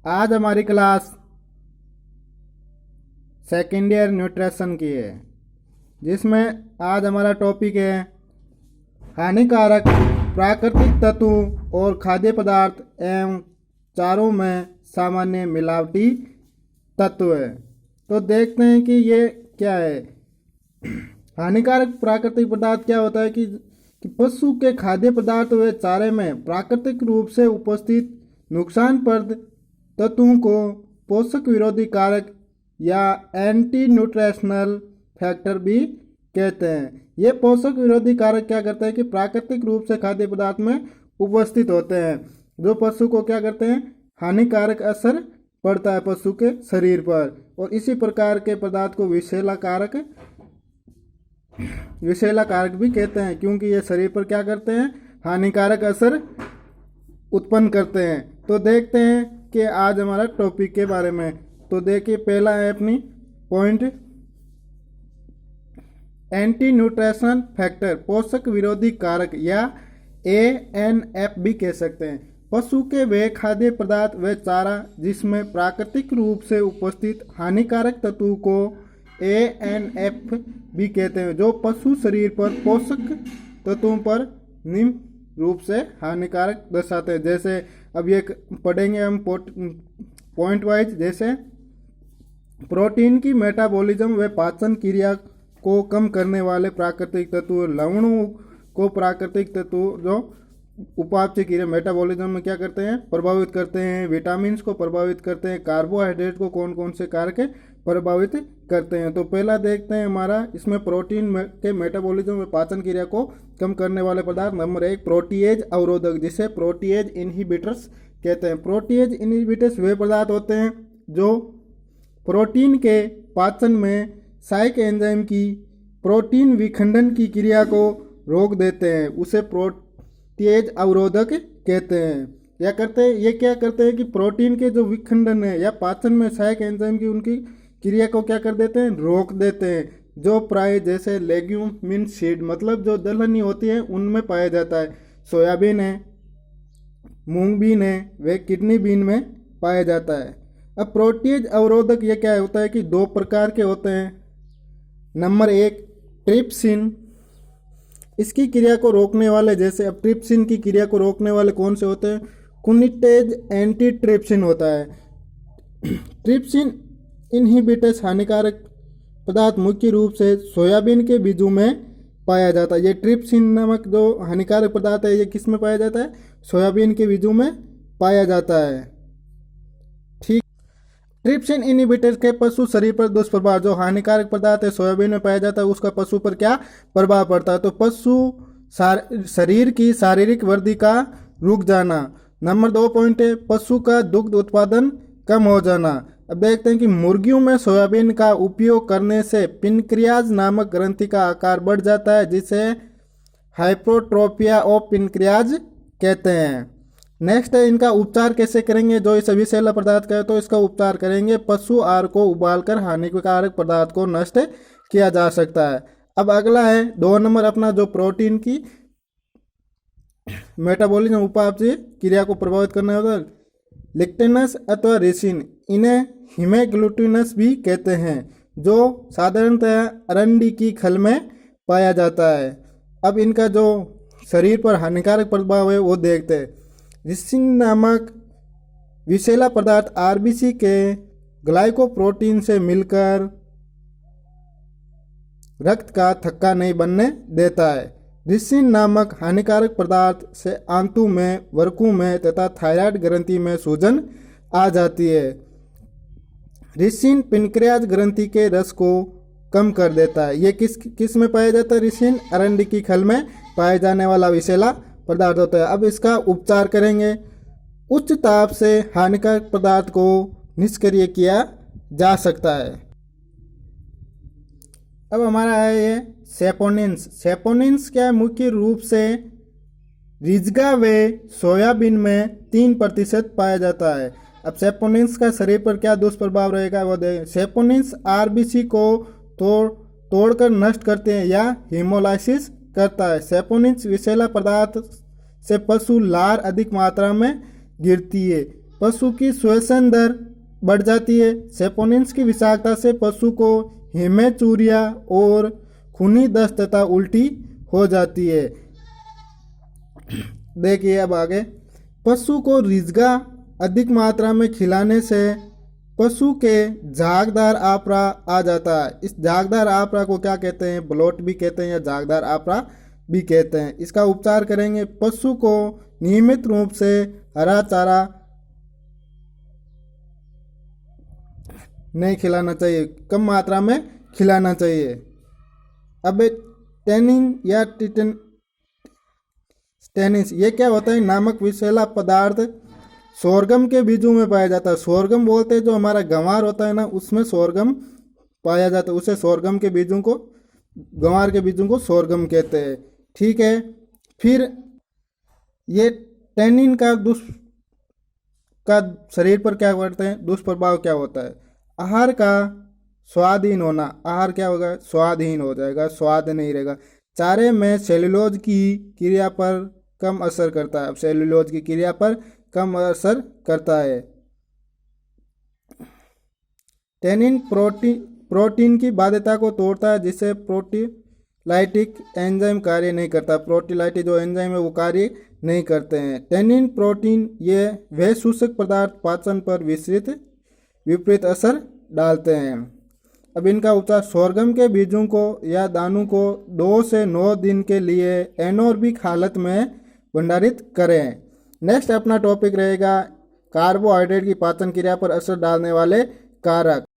आज हमारी class second year nutrition की है, जिसमें आज हमारा टॉपिक है हानिकारक प्राकृतिक तत्व और खाद्य पदार्थ एवं चारों में सामान्य मिलावटी तत्व है। तो देखते हैं कि ये क्या है। हानिकारक प्राकृतिक पदार्थ क्या होता है कि पशु के खाद्य पदार्थ व चारे में प्राकृतिक रूप से उपस्थित नुकसानप्रद तत्वों को पोषक विरोधी कारक या एंटी न्यूट्रिशनल फैक्टर भी कहते हैं। ये पोषक विरोधी कारक क्या करते हैं कि प्राकृतिक रूप से खाद्य पदार्थ में उपस्थित होते हैं, जो पशु को क्या करते हैं, हानिकारक असर पड़ता है पशु के शरीर पर। और इसी प्रकार के पदार्थ को विषैला कारक भी कहते हैं, क्योंकि ये शरीर पर क्या करते हैं, हानिकारक असर उत्पन्न करते हैं। तो देखते हैं कि आज हमारा टॉपिक के बारे में। तो देखिए, पहला है अपनी पॉइंट, एंटी न्यूट्रिशन फैक्टर, पोषक विरोधी कारक या ANF भी कह सकते हैं। पशु के वे खाद्य पदार्थ व चारा जिसमें प्राकृतिक रूप से उपस्थित हानिकारक तत्वों को ANF भी कहते हैं, जो पशु शरीर पर पोषक तत्वों पर निम्न रूप से हानिकारक दर्शाते हैं। जैसे अब ये पढ़ेंगे हम पॉइंट वाइज। जैसे प्रोटीन की मेटाबॉलिज्म व पाचन क्रिया को कम करने वाले प्राकृतिक तत्व, लवणों को प्राकृतिक तत्व जो उपापचय क्रिया मेटाबॉलिज्म में क्या करते हैं, प्रभावित करते हैं। विटामिन को प्रभावित करते हैं। कार्बोहाइड्रेट को कौन कौन से कारक प्रभावित करते हैं। तो पहला देखते हैं हमारा, इसमें प्रोटीन के मेटाबॉलिज्म में पाचन क्रिया को कम करने वाले पदार्थ। नंबर 1, प्रोटीएज अवरोधक, जिसे प्रोटीएज इनहिबिटर्स कहते हैं। प्रोटीएज इनहिबिटर्स वे पदार्थ होते हैं जो प्रोटीन के पाचन में सहायक एंजाइम की प्रोटीन विखंडन की क्रिया को रोक देते हैं, उसे प्रोटीएज अवरोधक कहते हैं। ये क्या करते हैं कि प्रोटीन के जो विखंडन है या पाचन में सहायक एंजाइम की उनकी क्रिया को क्या कर देते हैं, रोक देते हैं। जो प्राय जैसे लेग्यूमिन सीड, मतलब जो दलहनी होती है, उनमें पाया जाता है। सोयाबीन है, मूंग बीन है, वे किडनी बीन में पाया जाता है। अब प्रोटीएज अवरोधक ये क्या होता है कि दो प्रकार के होते हैं। नंबर 1, ट्रिप्सिन, इसकी क्रिया को रोकने वाले, जैसे अब ट्रिप्सिन की क्रिया को रोकने वाले कौन से होते हैं, कुनिटेज एंटी ट्रिप्सिन होता है। ट्रिप्सिन इनहिबिटर्स हानिकारक पदार्थ मुख्य रूप से सोयाबीन के बीजों में पाया जाता है। ये ट्रिप्सिन नामक जो हानिकारक पदार्थ है, ये किस में पाया जाता है, सोयाबीन के बीजों में पाया जाता है। ठीक, ट्रिप्सिन इनहिबिटर के पशु शरीर पर दुष्प्रभाव, जो हानिकारक पदार्थ है सोयाबीन में पाया जाता है, उसका पशु पर क्या प्रभाव पड़ता है। तो पशु शरीर की शारीरिक वृद्धि का रुक जाना। नंबर 2 पॉइंट है, पशु का दुग्ध उत्पादन कम हो जाना। अब देखते हैं कि मुर्गियों में सोयाबीन का उपयोग करने से पिनक्रियाज नामक ग्रंथि का आकार बढ़ जाता है, जिसे हाइपोट्रोफिया ऑफ पिनक्रियाज कहते हैं। नेक्स्ट है, इनका उपचार कैसे करेंगे। जो इस विषैला पदार्थ का है, तो इसका उपचार करेंगे, पशु आहार को उबालकर हानिकारक पदार्थ को नष्ट किया जा सकता है। अब अगला है 2 नंबर अपना, जो प्रोटीन की मेटाबॉलिज्म उपापचय क्रिया को प्रभावित करने वाला लिग्टिनस अथवा रेसिन, इन्हें हीमोग्लूटिनस भी कहते हैं, जो साधारणतः अरंडी की खल में पाया जाता है। अब इनका जो शरीर पर हानिकारक प्रभाव है वो देखते हैं। रिसिन नामक विषैला पदार्थ RBC के ग्लाइकोप्रोटीन से मिलकर रक्त का थक्का नहीं बनने देता है। रिसिन नामक हानिकारक पदार्थ से आंतों में, वृक्कों में तथा थायराइड ग्रंथि में सूजन आ जाती है। रिसिन पिनक्रियाज ग्रंथि के रस को कम कर देता है। ये किस में पाया जाता है, रिसिन अरंडी की खल में पाया जाने वाला विषैला पदार्थ होता है। अब इसका उपचार करेंगे। उच्च ताप से हानिकारक पदार्थ को निष्क्रिय किया जा सकता है। अब हमारा है ये सेपोनिन्स। सेपोनिन्स क्या मुख्य रूप से रिजगा व सोयाबीन में 3% पाया जाता है। अब सेपोनिन्स का शरीर पर क्या दुष्प्रभाव रहेगा वो देखें। सेपोनिन्स RBC को तोड़कर नष्ट करते हैं या हीमोलाइसिस करता है। सेपोनिन्स विषैला पदार्थ से पशु लार अधिक मात्रा में गिरती है। पशु की श्वसन दर बढ़ जाती है। सेपोनिन्स की विषाक्तता से पशु को हेमेचूरिया और खूनी दस्त तथा उल्टी हो जाती है। देखिए अब आगे, पशु को रिजगा अधिक मात्रा में खिलाने से पशु के झागदार आपरा आ जाता है। इस झागदार आपरा को क्या कहते हैं? ब्लोट भी कहते हैं या झागदार आपरा भी कहते हैं। इसका उपचार करेंगे। पशु को नियमित रूप से हरा चारा नहीं खिलाना चाहिए, कम मात्रा में खिलाना चाहिए। अब टेनिन या टेनिस ये क्या होता है? नामक विषैला पदार्थ सोरगम के बीजों में पाया जाता है। सोरगम बोलते हैं जो हमारा गंवार होता है ना, उसमें सोरगम पाया जाता है। उसे सोरगम के बीजों को, गंवार के बीजों को सोरगम कहते हैं। ठीक है, फिर ये टेनिन का शरीर पर क्या करते हैं? दुष्प्रभाव क्या होता है? आहार का स्वादहीन होना। आहार क्या होगा? स्वादहीन हो जाएगा, स्वाद नहीं रहेगा। चारे में सेलुलोज की क्रिया पर कम असर करता है। सेलुलोज की क्रिया पर कम असर करता है। टेनिन प्रोटीन की बाध्यता को तोड़ता है, जिससे प्रोटीलाइटिक एंजाइम कार्य नहीं करता। प्रोटीलाइटिक जो एंजाइम है वो कार्य नहीं करते हैं। टेनिन प्रोटीन ये वे सूचक पदार्थ पाचन पर विपरीत असर डालते हैं। अब इनका उपचार, सोरगम के बीजों को या दानों को 2 से 9 दिन के लिए एनोरबिक हालत में भंडारित करें। नेक्स्ट अपना टॉपिक रहेगा कार्बोहाइड्रेट की पाचन क्रिया पर असर डालने वाले कारक।